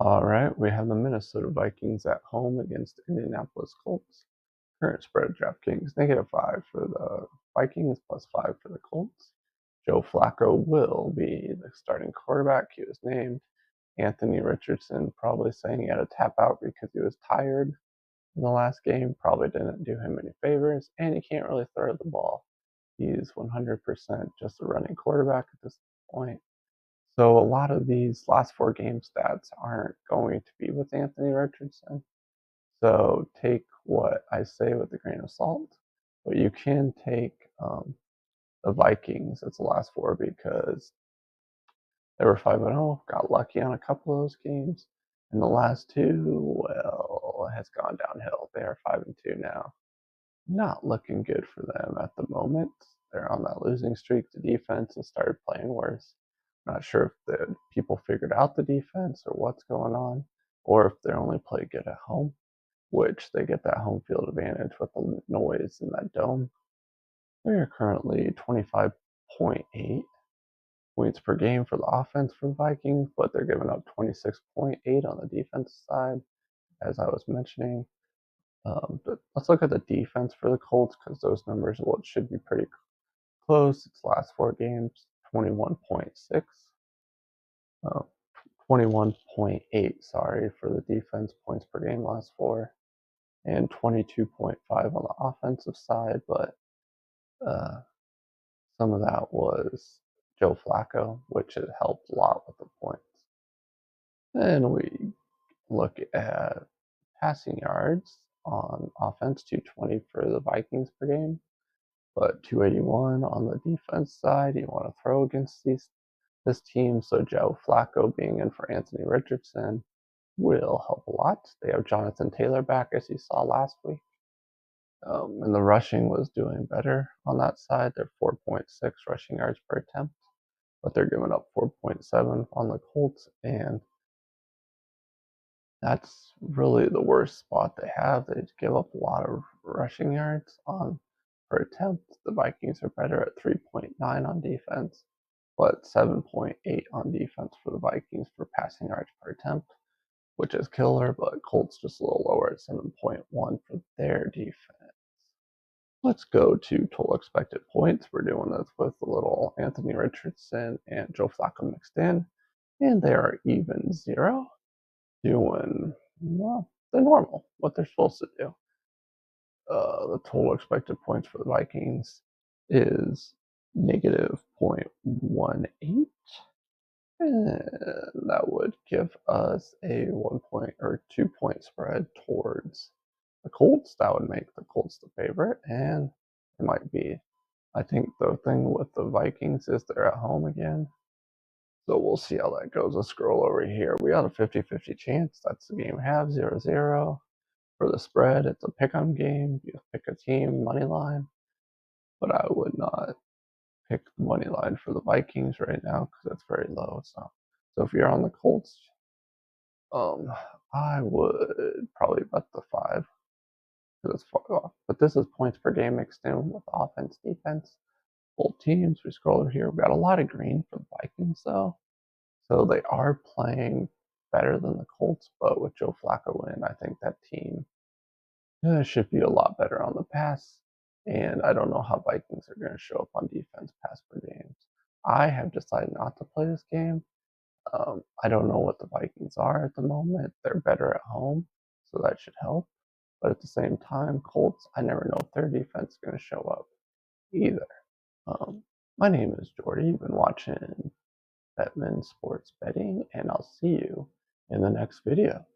All right, we have the Minnesota Vikings at home against Indianapolis Colts. Current spread DraftKings -5 for the Vikings, +5 for the Colts. Joe Flacco will be the starting quarterback. He was named. Anthony Richardson probably saying he had a tap out because he was tired in the last game. Probably didn't do him any favors, and he can't really throw the ball. He's 100% just a running quarterback at this point. So a lot of these last four game stats aren't going to be with Anthony Richardson. So take what I say with a grain of salt. But you can take the Vikings as the last four because they were 5-0, got lucky on a couple of those games. And the last two, well, has gone downhill. They are 5-2 now. Not looking good for them at the moment. They're on that losing streak. The defense has started playing worse. Not sure if the people figured out the defense or what's going on, or if they only play good at home, which they get that home field advantage with the noise in that dome. They are currently 25.8 points per game for the offense for the Vikings, but they're giving up 26.8 on the defense side, as I was mentioning. But let's look at the defense for the Colts because those numbers, well, it should be pretty close. Its last four games, 21.6, 21.8, sorry, for the defense points per game last four, and 22.5 on the offensive side. But uh, some of that was Joe Flacco, which has helped a lot with the points. Then we look at passing yards on offense, 220 for the Vikings per game, but 281 on the defense side. You want to throw against this team, so Joe Flacco being in for Anthony Richardson will help a lot. They have Jonathan Taylor back, as you saw last week. And the rushing was doing better on that side. They're 4.6 rushing yards per attempt, but they're giving up 4.7 on the Colts, and that's really the worst spot they have. They give up a lot of rushing yards on per attempt. The Vikings are better at 3.9 on defense, but 7.8 on defense for the Vikings for passing yards per attempt, which is killer, but Colts just a little lower at 7.1 for their defense. Let's go to total expected points. We're doing this with a little Anthony Richardson and Joe Flacco mixed in, and they are even 0. Doing, well, the normal, what they're supposed to do. The total expected points for the Vikings is -0.18. And that would give us a 1 point or 2 point spread towards the Colts. That would make the Colts the favorite, and it might be. I think the thing with the Vikings is they're at home again. So we'll see how that goes. Let's scroll over here. We got a 50-50 chance. That's the game we have, 0-0. For the spread, it's a pick-'em game. You pick a team, money line. But I would not pick the money line for the Vikings right now because it's very low. So if you're on the Colts, I would probably bet the 5 because it's far off. But this is points per game mixed in with offense, defense, both teams. We scroll over here. We got a lot of green for the Vikings though. So they are playing better than the Colts, but with Joe Flacco in, I think that team should be a lot better on the pass. And I don't know how Vikings are going to show up on defense pass per games. I have decided not to play this game. I don't know what the Vikings are at the moment. They're better at home, so that should help. But at the same time, Colts, I never know if their defense is going to show up either. My name is Jordy. You've been watching Betman Sports Betting, and I'll see you in the next video.